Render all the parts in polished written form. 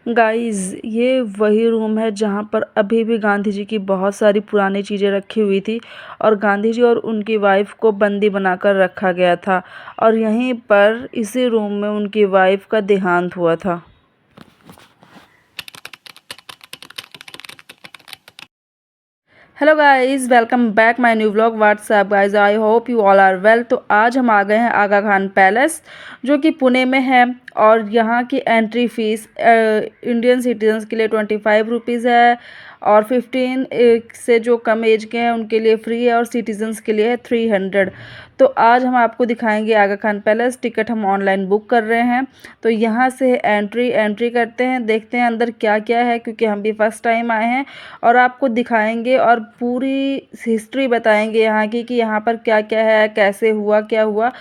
Guys, ये वही room है जहाँ पर अभी भी गांधी जी की बहुत सारी पुरानी चीज़ें रखी हुई थी और गांधी जी और उनकी वाइफ को बंदी बनाकर रखा गया था और यहीं पर इसी रूम में उनकी वाइफ का देहांत हुआ था। Hello guys, welcome back my new vlog. What's up guys, I hope you all are well. तो आज हम आ गए हैं आगा खान पैलेस, जो कि पुणे में है और यहाँ की एंट्री फीस इंडियन सिटीजन्स के लिए 25 रुपीज़ है और 15 से जो कम एज के हैं उनके लिए फ्री है और सिटीजन्स के लिए है 300। तो आज हम आपको दिखाएंगे आगा खान पैलेस। टिकट हम ऑनलाइन बुक कर रहे हैं। तो यहाँ से एंट्री करते हैं, देखते हैं अंदर क्या क्या है, क्योंकि हम भी फर्स्ट टाइम आए हैं और आपको दिखाएंगे और पूरी हिस्ट्री बताएंगे यहाँ की कि यहाँ पर क्या क्या है, कैसे हुआ, क्या हुआ।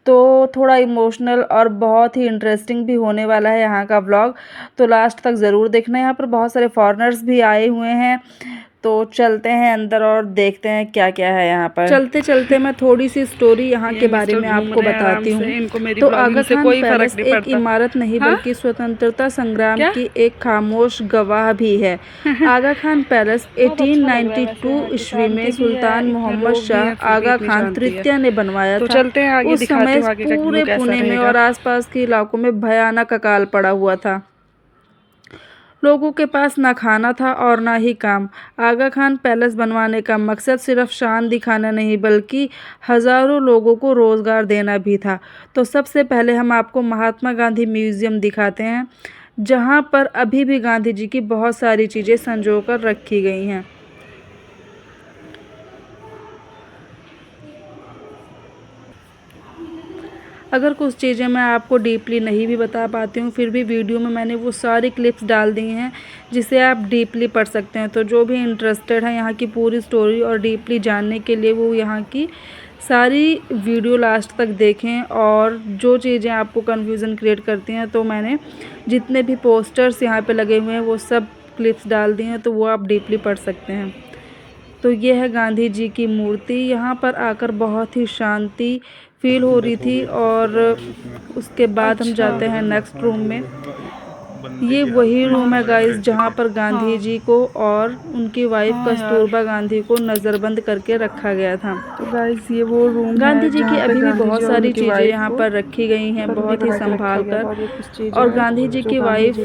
तो थोड़ा इमोशनल और बहुत ही इंटरेस्टिंग भी होने वाला है यहाँ का व्लॉग, तो लास्ट तक ज़रूर देखना। यहाँ पर बहुत सारे फॉरेनर्स भी आए हुए हैं, तो चलते हैं अंदर और देखते हैं क्या क्या है यहाँ पर। चलते चलते मैं थोड़ी सी स्टोरी यहाँ के बारे में आपको बताती हूँ। तो आगा खान पैलेस एक इमारत नहीं बल्कि स्वतंत्रता संग्राम की एक खामोश गवाह भी है। आगा खान पैलेस 1892 ईस्वी में सुल्तान मोहम्मद शाह आगा खान तृतीय ने बनवाया था। उस समय पूरे पुणे में और आसपास के इलाकों में भयानक अकाल पड़ा हुआ था। लोगों के पास ना खाना था और ना ही काम। आगा खान पैलेस बनवाने का मकसद सिर्फ शान दिखाना नहीं बल्कि हज़ारों लोगों को रोज़गार देना भी था। तो सबसे पहले हम आपको महात्मा गांधी म्यूज़ियम दिखाते हैं, जहां पर अभी भी गांधी जी की बहुत सारी चीज़ें संजो कर रखी गई हैं। अगर कुछ चीज़ें मैं आपको डीपली नहीं भी बता पाती हूँ, फिर भी वीडियो में मैंने वो सारी क्लिप्स डाल दी हैं जिसे आप डीपली पढ़ सकते हैं। तो जो भी इंटरेस्टेड है यहाँ की पूरी स्टोरी और डीपली जानने के लिए, वो यहाँ की सारी वीडियो लास्ट तक देखें। और जो चीज़ें आपको कन्फ्यूज़न क्रिएट करती हैं, तो मैंने जितने भी पोस्टर्स यहाँ पर लगे हुए हैं वो सब क्लिप्स डाल दी हैं, तो वो आप डीपली पढ़ सकते हैं। तो ये है गांधी जी की मूर्ति। यहाँ पर आकर बहुत ही शांति फील हो रही थी। और उसके बाद हम जाते हैं नेक्स्ट रूम में। ये वही रूम है गाइस जहाँ पर गांधी जी को और उनकी वाइफ कस्तूरबा गांधी को नज़रबंद करके रखा गया था। तो गाइस, ये वो रूम गांधी जी की अभी भी बहुत सारी चीज़ें यहाँ पर रखी गई हैं, बहुत ही संभाल कर। और गांधी जी की वाइफ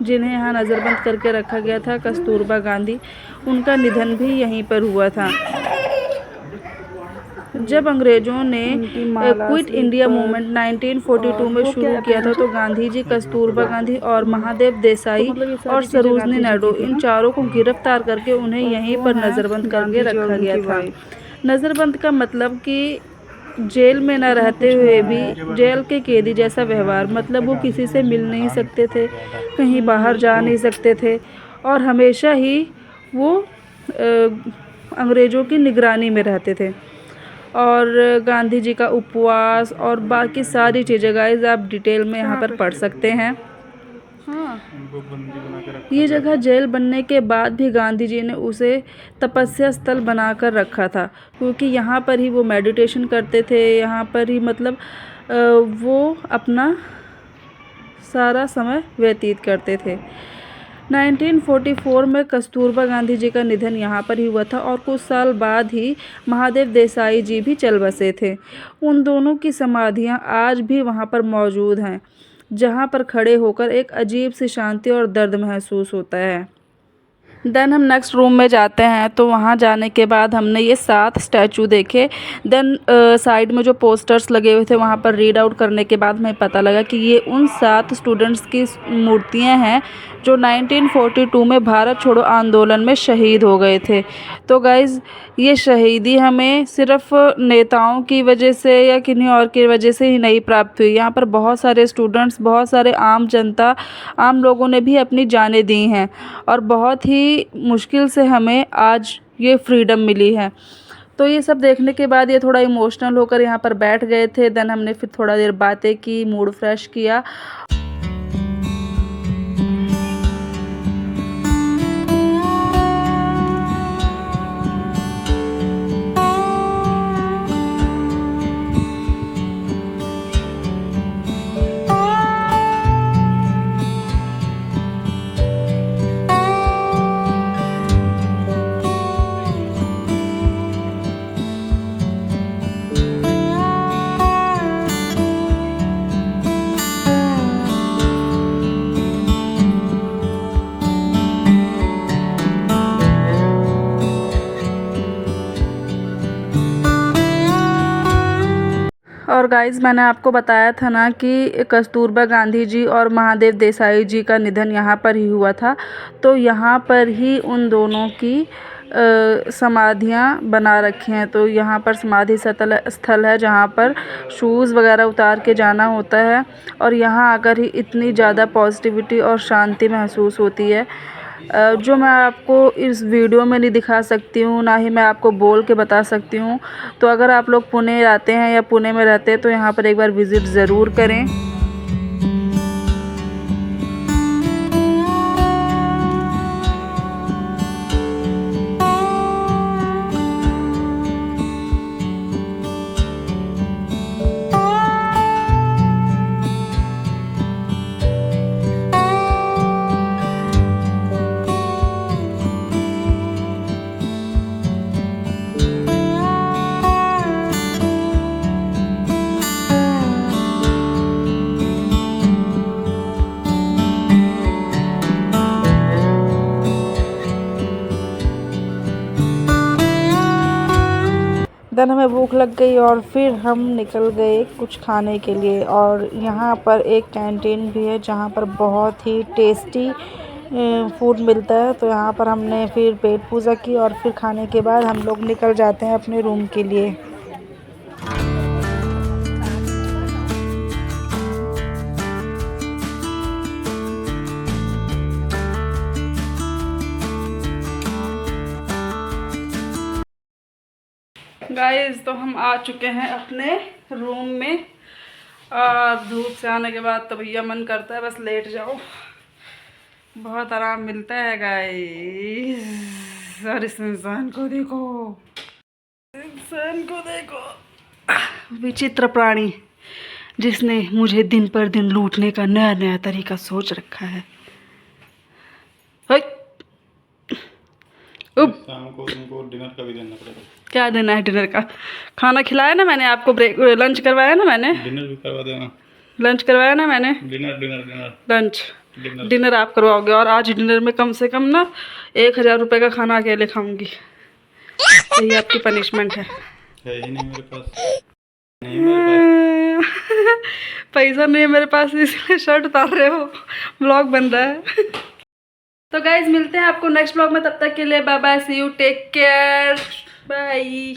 जिन्हें यहाँ नज़रबंद करके रखा गया था, कस्तूरबा गांधी, उनका निधन भी यहीं पर हुआ था। जब अंग्रेज़ों ने क्विट इंडिया मूवमेंट 1942 में शुरू किया था, तो गांधी जी, कस्तूरबा गांधी और महादेव देसाई और सरोजिनी नायडू, इन चारों को गिरफ्तार करके उन्हें यहीं पर नज़रबंद करके रखा गया था। नज़रबंद का मतलब कि जेल में न रहते हुए भी जेल के कैदी जैसा व्यवहार, मतलब वो किसी से मिल नहीं सकते थे, कहीं बाहर जा नहीं सकते थे और हमेशा ही वो अंग्रेज़ों की निगरानी में रहते थे। और गांधी जी का उपवास और बाकी सारी चीज़ें गाइस आप डिटेल में यहाँ पर पढ़ सकते हैं। ये जगह जेल बनने के बाद भी गांधी जी ने उसे तपस्या स्थल बनाकर रखा था, क्योंकि यहाँ पर ही वो मेडिटेशन करते थे, यहाँ पर ही मतलब वो अपना सारा समय व्यतीत करते थे। 1944 में कस्तूरबा गांधी जी का निधन यहाँ पर ही हुआ था और कुछ साल बाद ही महादेव देसाई जी भी चल बसे थे। उन दोनों की समाधियाँ आज भी वहाँ पर मौजूद हैं, जहाँ पर खड़े होकर एक अजीब सी शांति और दर्द महसूस होता है। देन हम नेक्स्ट रूम में जाते हैं। तो वहाँ जाने के बाद हमने ये 7 स्टैचू देखे। देन साइड में जो पोस्टर्स लगे हुए थे वहाँ पर रीड आउट करने के बाद हमें पता लगा कि ये उन 7 स्टूडेंट्स की मूर्तियाँ हैं जो 1942 में भारत छोड़ो आंदोलन में शहीद हो गए थे। तो गाइज़, ये शहीदी हमें सिर्फ नेताओं की वजह से या किन्हीं और की वजह से ही नहीं प्राप्त हुई। यहाँ पर बहुत सारे स्टूडेंट्स, बहुत सारे आम जनता, आम लोगों ने भी अपनी जानें दी हैं और बहुत ही मुश्किल से हमें आज ये फ्रीडम मिली है। तो ये सब देखने के बाद ये थोड़ा इमोशनल होकर यहाँ पर बैठ गए थे। देन हमने फिर थोड़ा देर बातें की, मूड फ्रेश किया। और गाइस मैंने आपको बताया था ना कि कस्तूरबा गांधी जी और महादेव देसाई जी का निधन यहाँ पर ही हुआ था, तो यहाँ पर ही उन दोनों की समाधियाँ बना रखी हैं। तो यहाँ पर समाधि स्थल है जहाँ पर शूज़ वगैरह उतार के जाना होता है, और यहाँ आकर ही इतनी ज़्यादा पॉजिटिविटी और शांति महसूस होती है जो मैं आपको इस वीडियो में नहीं दिखा सकती हूँ, ना ही मैं आपको बोल के बता सकती हूँ। तो अगर आप लोग पुणे आते हैं या पुणे में रहते हैं तो यहाँ पर एक बार विज़िट ज़रूर करें। देन हमें भूख लग गई और फिर हम निकल गए कुछ खाने के लिए। और यहाँ पर एक कैंटीन भी है जहाँ पर बहुत ही टेस्टी फूड मिलता है। तो यहाँ पर हमने फिर पेट पूजा की और फिर खाने के बाद हम लोग निकल जाते हैं अपने रूम के लिए। गाइस तो हम आ चुके हैं अपने रूम में, और धूप से आने के बाद तो भैया मन करता है बस लेट जाओ, बहुत आराम मिलता है गाइस। और इस इंसान को देखो, इंसान को देखो, विचित्र प्राणी जिसने मुझे दिन पर दिन लूटने का नया नया तरीका सोच रखा है। शाम को तुमको डिनर का भी देना पड़ेगा। क्या देना है? डिनर का खाना खिलाया ना मैंने आपको, लंच करवाया ना मैंने, डिनर भी करवा देना। लंच करवाया ना मैंने, dinner dinner dinner lunch dinner आप करवाओगे। और आज डिनर में कम से कम ना 1000 रुपये का खाना अकेले खाऊंगी। यही आपकी पनिशमेंट है ही नहीं मेरे पास, नहीं मेरे पास पैसा नहीं है मेरे पास, इसलिए शर्ट उतार रहे हो, ब्लॉग बन रहा है। तो गाइज मिलते हैं आपको नेक्स्ट ब्लॉग में, तब तक के लिए bye bye, see you, take care, bye.